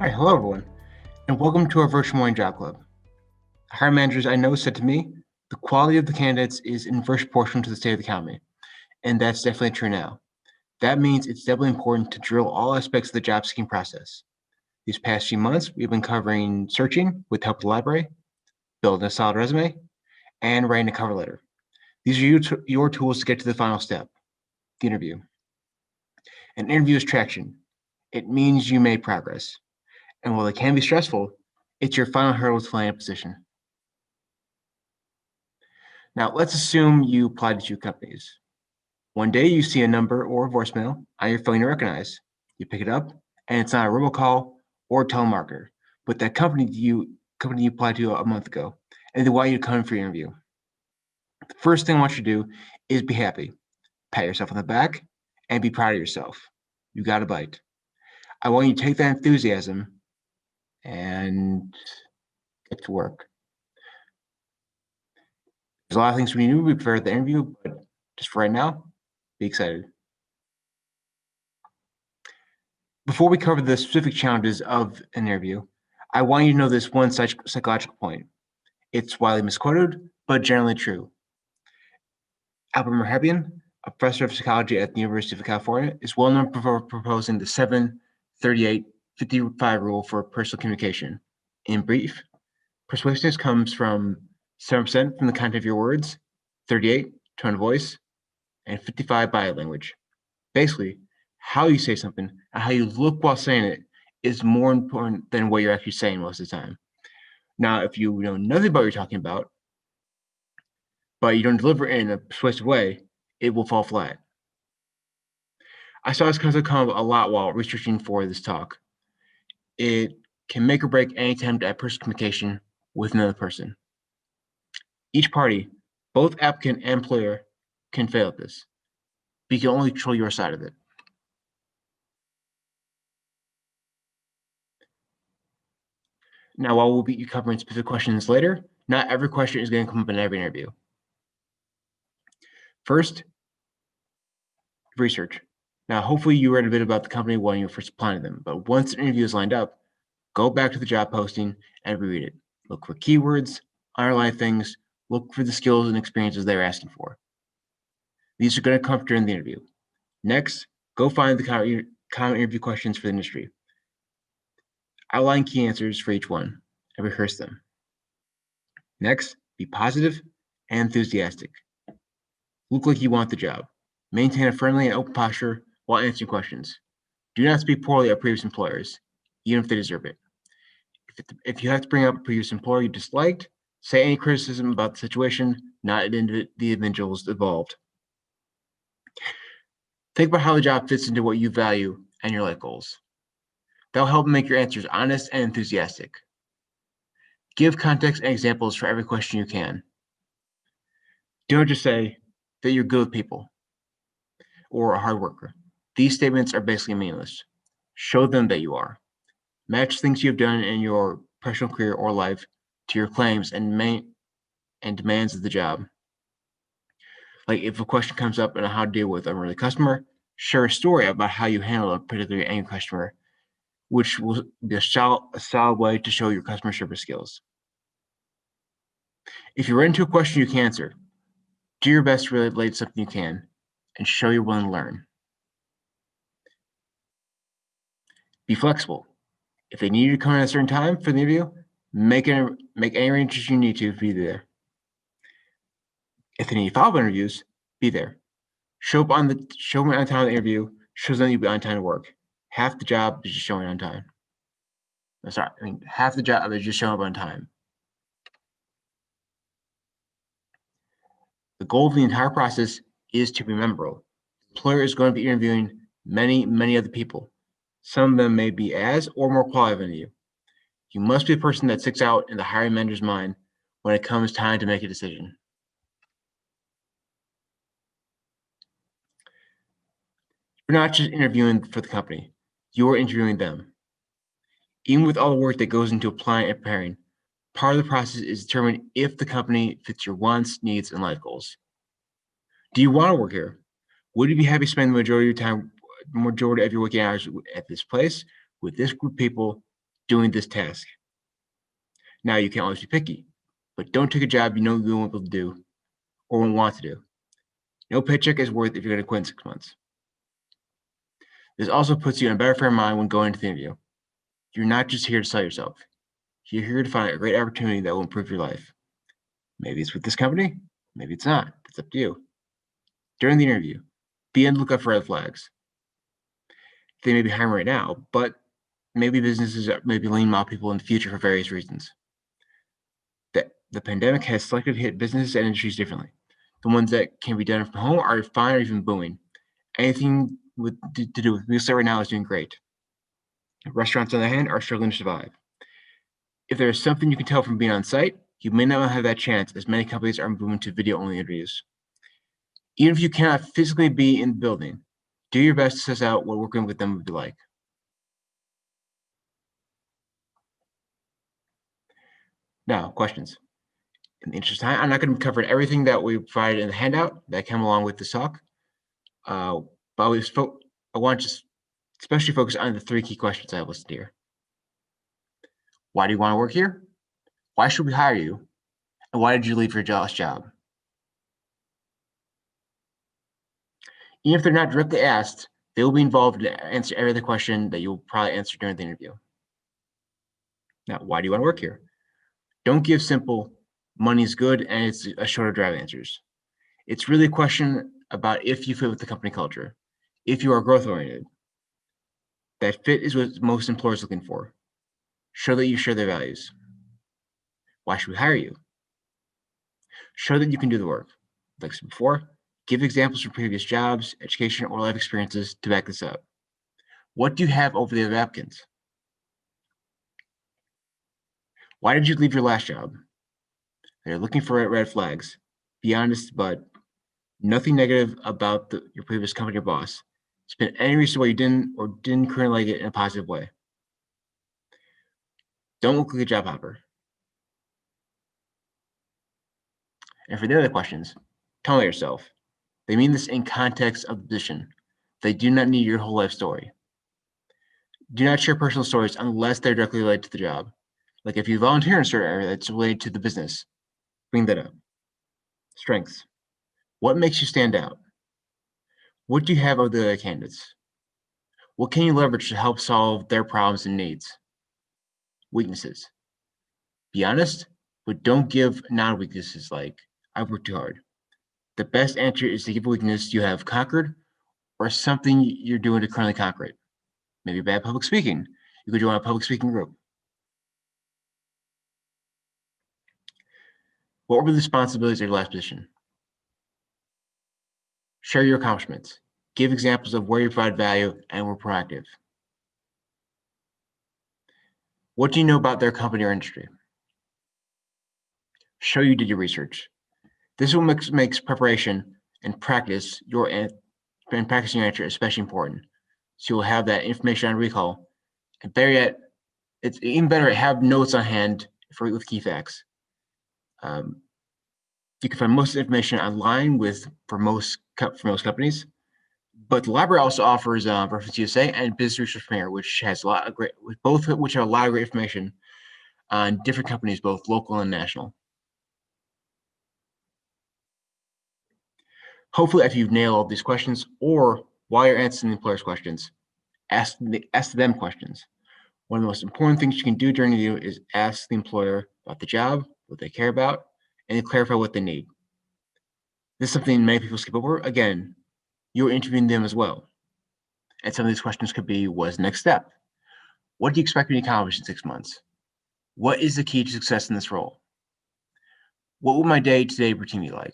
All right, hello everyone, and welcome to our virtual morning job club. Hiring managers I know said to me, the quality of the candidates is inverse proportional to the state of the economy, and that's definitely true now. That means it's definitely important to drill all aspects of the job seeking process. These past few months, we've been covering searching with help of the library, building a solid resume, and writing a cover letter. These are your tools to get to the final step, the interview. An interview is traction. It means you made progress. And while it can be stressful, it's your final hurdle to finding a position. Now, let's assume you applied to 2 companies. One day you see a number or a voicemail on your phone you recognize. You pick it up, and it's not a robocall or a telemarketer, but that company you applied to a month ago, and they want you to come in for your interview. The first thing I want you to do is be happy. Pat yourself on the back and be proud of yourself. You got a bite. I want you to take that enthusiasm and get to work. There's a lot of things we need to prepare for the interview, but just for right now, be excited. Before we cover the specific challenges of an interview, I want you to know this one psychological point. It's widely misquoted, but generally true. Albert Merhabian, a professor of psychology at the University of California, is well known for proposing the 7-38-55 rule for personal communication. In brief, persuasiveness comes from 7% from the content of your words, 38 tone of voice, and 55 body language. Basically, how you say something and how you look while saying it is more important than what you're actually saying most of the time. Now, if you know nothing about what you're talking about, but you don't deliver it in a persuasive way, it will fall flat. I saw this concept come up a lot while researching for this talk. It can make or break any attempt at personal communication with another person. Each party, both applicant and employer, can fail at this, but you can only control your side of it. Now, while we'll be covering specific questions later, not every question is going to come up in every interview. First, research. Now, hopefully you read a bit about the company when you were first applying to them, but once an interview is lined up, go back to the job posting and reread it. Look for keywords, underline things, look for the skills and experiences they're asking for. These are going to come up during the interview. Next, go find the common interview questions for the industry. Outline key answers for each one and rehearse them. Next, be positive and enthusiastic. Look like you want the job. Maintain a friendly and open posture while answering questions. Do not speak poorly of previous employers, even if they deserve it. If you have to bring up a previous employer you disliked, say any criticism about the situation, not the individuals involved. Think about how the job fits into what you value and your life goals. That'll help make your answers honest and enthusiastic. Give context and examples for every question you can. Don't just say that you're good with people or a hard worker. These statements are basically meaningless. Show them that you are. Match things you've done in your professional career or life to your claims and demands of the job. Like if a question comes up on how to deal with a unruly customer, share a story about how you handle a particularly angry customer, which will be a solid way to show your customer service skills. If you run into a question you can answer, do your best to relate something you can and show you're willing to learn. Be flexible. If they need you to come in at a certain time for the interview, make any arrangements you need to be there. If they need follow-up interviews, be there. Show up on time to the interview, shows them you'll be on time to work. Half the job is just showing on time. Half the job is just showing up on time. The goal of the entire process is to be memorable. The employer is going to be interviewing many other people. Some of them may be as or more qualified than you. You must be a person that sticks out in the hiring manager's mind when it comes time to make a decision. You're not just interviewing for the company, you're interviewing them. Even with all the work that goes into applying and preparing, part of the process is determining if the company fits your wants, needs, and life goals. Do you want to work here? Would you be happy spending the majority of your working hours at this place with this group of people doing this task. Now, you can't always be picky, but don't take a job you know you won't be able to do or won't want to do. No paycheck is worth if you're going to quit in 6 months. This also puts you in a better frame of mind when going into the interview. You're not just here to sell yourself. You're here to find a great opportunity that will improve your life. Maybe it's with this company, maybe it's not. It's up to you. During the interview, be on the lookout for red flags. They may be hiring right now, but maybe businesses may be leaning out people in the future for various reasons. The pandemic has selectively hit businesses and industries differently. The ones that can be done from home are fine or even booming. Anything to do with real estate right now is doing great. Restaurants, on the other hand, are struggling to survive. If there is something you can tell from being on site, you may not have that chance, as many companies are moving to video-only interviews. Even if you cannot physically be in the building, do your best to suss out what working with them would be like. Now, questions. In the interest of time, I'm not going to cover everything that we provided in the handout that came along with this talk, but I want to especially focus on the 3 key questions I have listed here. Why do you want to work here? Why should we hire you? And why did you leave your last job? Even if they're not directly asked, they will be involved to answer every other question that you'll probably answer during the interview. Now, why do you want to work here? Don't give simple, money's good and it's a shorter drive answers. It's really a question about if you fit with the company culture, if you are growth oriented. That fit is what most employers are looking for. Show that you share their values. Why should we hire you? Show that you can do the work. Like I said before, give examples from previous jobs, education, or life experiences to back this up. What do you have over the other applicants? Why did you leave your last job? They're looking for red flags. Be honest, but nothing negative about your previous company or boss. Spend any reason why you didn't currently like it in a positive way. Don't look like a job hopper. And for the other questions, tell me yourself. They mean this in context of the position. They do not need your whole life story. Do not share personal stories unless they're directly related to the job. Like if you volunteer in a certain area that's related to the business, bring that up. Strengths. What makes you stand out? What do you have of the other candidates? What can you leverage to help solve their problems and needs? Weaknesses. Be honest, but don't give non-weaknesses like, I've worked too hard. The best answer is to give a weakness you have conquered or something you're doing to currently conquer it. Maybe bad public speaking. You could join a public speaking group. What were the responsibilities of your last position? Share your accomplishments. Give examples of where you provide value and were proactive. What do you know about their company or industry? Show you did your research. This will makes preparation and practicing your answer especially important. So you'll have that information on recall. And better yet, it's even better to have notes on hand with key facts. You can find most information online for most companies, but the library also offers Reference USA and Business Research Premier, which has a lot of great, which have a lot of great information on different companies, both local and national. Hopefully, after you've nailed all these questions, or while you're answering the employer's questions, ask them questions. One of the most important things you can do during the interview is ask the employer about the job, what they care about, and clarify what they need. This is something many people skip over. Again, you're interviewing them as well. And some of these questions could be, what's the next step? What do you expect me to accomplish in 6 months? What is the key to success in this role? What will my day-to-day routine be like?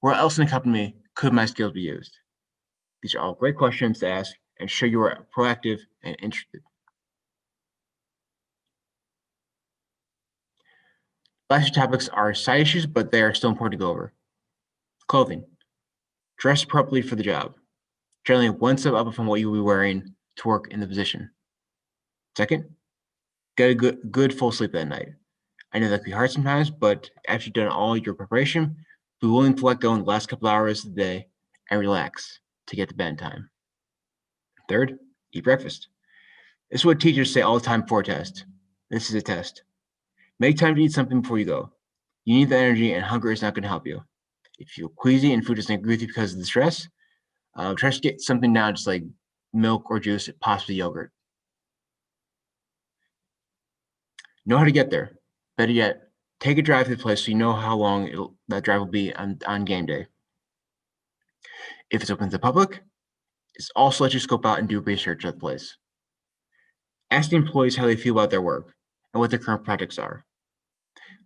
Where else in the company could my skills be used? These are all great questions to ask and show you are proactive and interested. Last two topics are side issues, but they are still important to go over. Clothing. Dress appropriately for the job. Generally one step up from what you will be wearing to work in the position. Second, get a good full sleep that night. I know that can be hard sometimes, but after you've done all your preparation, be willing to let go in the last couple hours of the day and relax to get to bed in time. Third, eat breakfast. This is what teachers say all the time before a test. This is a test. Make time to eat something before you go. You need the energy, and hunger is not going to help you. If you feel queasy and food doesn't agree with you because of the stress, try to get something down, just like milk or juice, possibly yogurt. Know how to get there. Better yet, take a drive to the place so you know how long that drive will be on game day. If it's open to the public, it's also let you scope out and do research at the place. Ask the employees how they feel about their work and what their current projects are.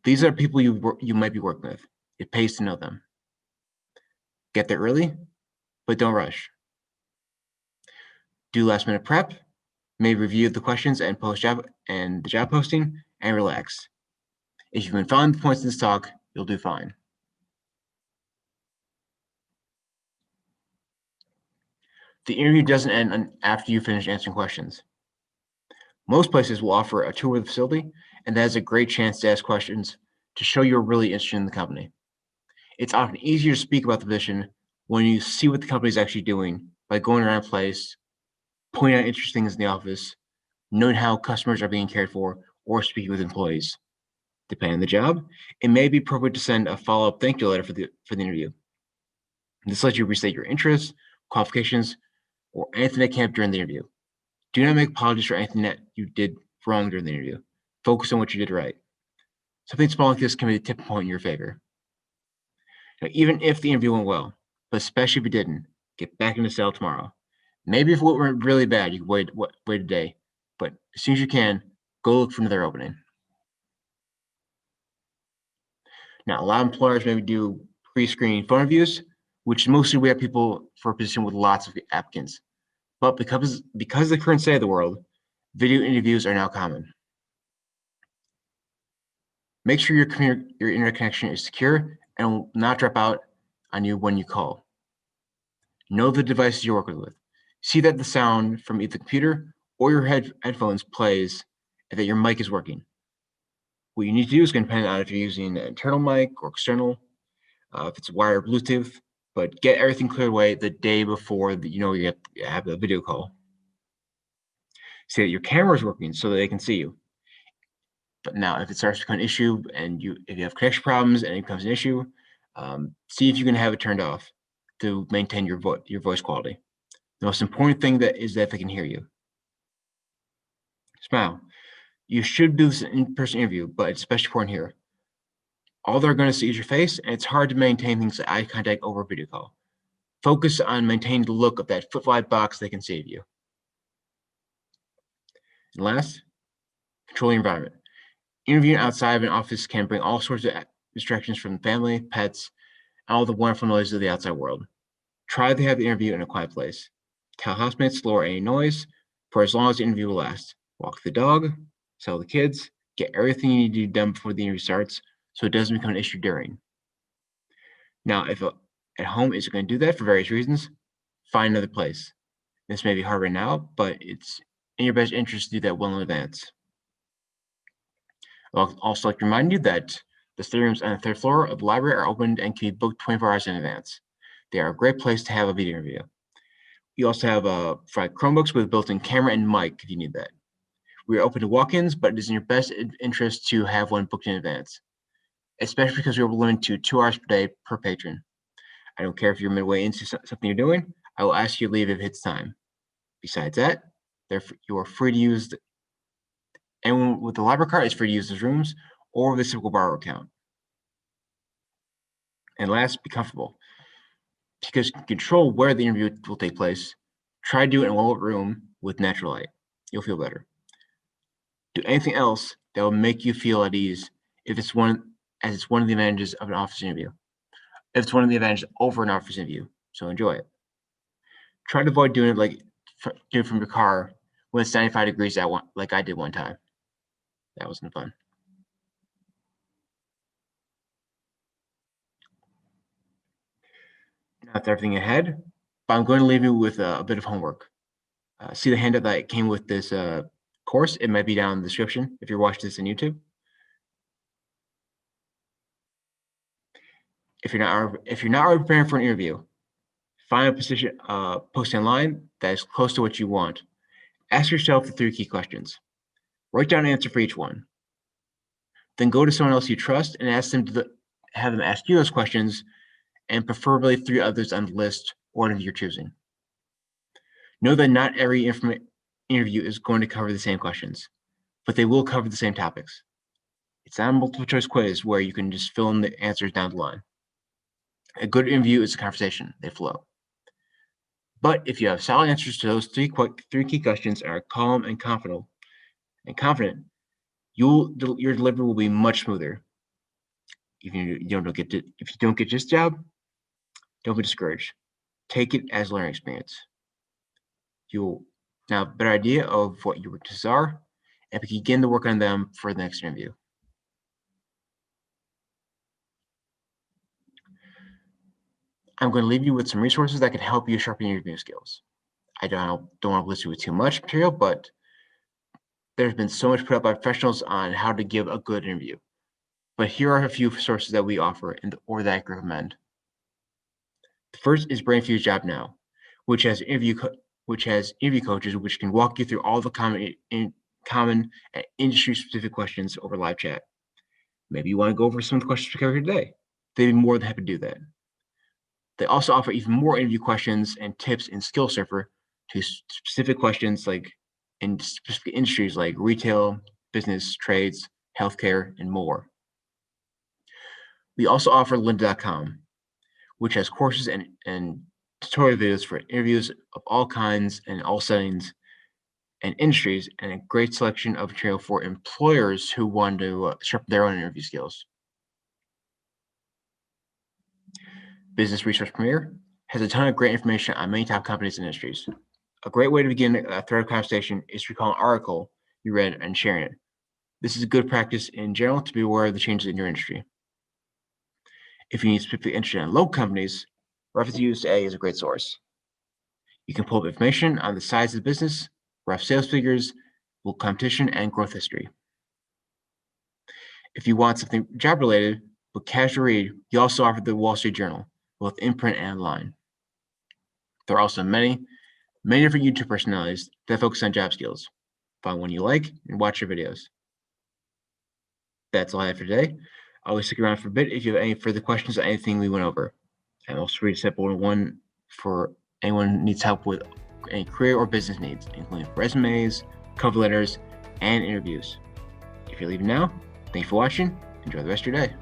These are people you might be working with. It pays to know them. Get there early, but don't rush. Do last minute prep, maybe review the questions and the job posting, and relax. If you've been following the points in this talk, you'll do fine. The interview doesn't end after you finish answering questions. Most places will offer a tour of the facility, and that is a great chance to ask questions to show you're really interested in the company. It's often easier to speak about the position when you see what the company is actually doing by going around a place, pointing out interesting things in the office, knowing how customers are being cared for, or speaking with employees. Depending on the job, it may be appropriate to send a follow-up thank you letter for the interview. This lets you restate your interests, qualifications, or anything that came up during the interview. Do not make apologies for anything that you did wrong during the interview. Focus on what you did right. Something small like this can be a tipping point in your favor. Now, even if the interview went well, but especially if it didn't, get back in the cell tomorrow. Maybe if it went really bad, you can wait a day. But as soon as you can, go look for another opening. Now, a lot of employers maybe do pre-screening phone interviews, which mostly we have people for a position with lots of applicants. But because of the current state of the world, video interviews are now common. Make sure your internet connection is secure and will not drop out on you when you call. Know the devices you're working with. See that the sound from either the computer or your headphones plays and that your mic is working. What you need to do is going to depend on if you're using an internal mic or external, if it's wired or Bluetooth, but get everything cleared away the day before you have a video call. See that your camera is working so that they can see you. But now, if it starts to become an issue and if you have connection problems and it becomes an issue, see if you can have it turned off to maintain your voice quality. The most important thing is that they can hear you. Smile. You should do this in-person interview, but it's especially important here. All they're going to see is your face, and it's hard to maintain things like eye contact over a video call. Focus on maintaining the look of that foot-wide box they can see of you. And last, control your environment. Interviewing outside of an office can bring all sorts of distractions from family, pets, and all the wonderful noises of the outside world. Try to have the interview in a quiet place. Tell housemates to lower any noise for as long as the interview will last. Walk the dog, tell the kids, get everything you need to do done before the interview starts so it doesn't become an issue during. Now, if at home isn't going to do that for various reasons, find another place. This may be hard right now, but it's in your best interest to do that well in advance. I'll also like to remind you that the study rooms on the third floor of the library are opened and can be booked 24 hours in advance. They are a great place to have a video interview. We also have Chromebooks with built-in camera and mic if you need that. We are open to walk-ins, but it is in your best interest to have one booked in advance, especially because we are limited to 2 hours per day per patron. I don't care if you're midway into something you're doing, I will ask you to leave if it's time. Besides that, you are free to use, anyone with the library card is free to use those rooms or the typical borrow account. And last, be comfortable. Because you can control where the interview will take place, try to do it in a well-lit room with natural light. You'll feel better. Do anything else that will make you feel at ease if it's one of the advantages of an office interview. If it's one of the advantages over an office interview, so enjoy it. Try to avoid doing it from your car when it's 95 degrees like I did one time. That wasn't fun. Now that's everything ahead, but I'm going to leave you with a bit of homework. See the handout that came with this course? It might be down in the description if you're watching this on YouTube. If you're not already preparing for an interview, find a position posting online that is close to what you want. Ask yourself the 3 key questions. Write down an answer for each one. Then go to someone else you trust and ask them to have them ask you those questions, and preferably 3 others on the list or one of your choosing. Know that not every interview is going to cover the same questions, but they will cover the same topics. It's not a multiple choice quiz where you can just fill in the answers down the line. A good interview is a conversation, they flow. But if you have solid answers to those 3 key questions and are calm and confident, your delivery will be much smoother. If you don't get this job, don't be discouraged. Take it as learning experience. You'll now have a better idea of what your weaknesses are and begin to work on them for the next interview. I'm going to leave you with some resources that can help you sharpen your interview skills. I don't want to list you with too much material, but there's been so much put up by professionals on how to give a good interview. But here are a few sources that we offer or that I recommend. The first is Brainfuse Job Now, which has interview coaches which can walk you through all the common industry-specific questions over live chat. Maybe you want to go over some of the questions we covered today. They'd be more than happy to do that. They also offer even more interview questions and tips in Skill Surfer to specific questions like in specific industries like retail, business, trades, healthcare, and more. We also offer lynda.com, which has courses and tutorial videos for interviews of all kinds and all settings and industries, and a great selection of material for employers who want to sharpen their own interview skills. Business Resource Premier has a ton of great information on many top companies and industries. A great way to begin a thread of conversation is to recall an article you read and sharing it. This is a good practice in general to be aware of the changes in your industry. If you need specific information on local companies, Reference USA is a great source. You can pull up information on the size of the business, rough sales figures, local competition, and growth history. If you want something job related but casual read, you also offer the Wall Street Journal, both in print and online. There are also many different YouTube personalities that focus on job skills. Find one you like and watch your videos. That's all I have for today. I'll stick around for a bit if you have any further questions on anything we went over. I'm also free to step 101 for anyone who needs help with any career or business needs, including resumes, cover letters, and interviews. If you're leaving now, thanks for watching. Enjoy the rest of your day.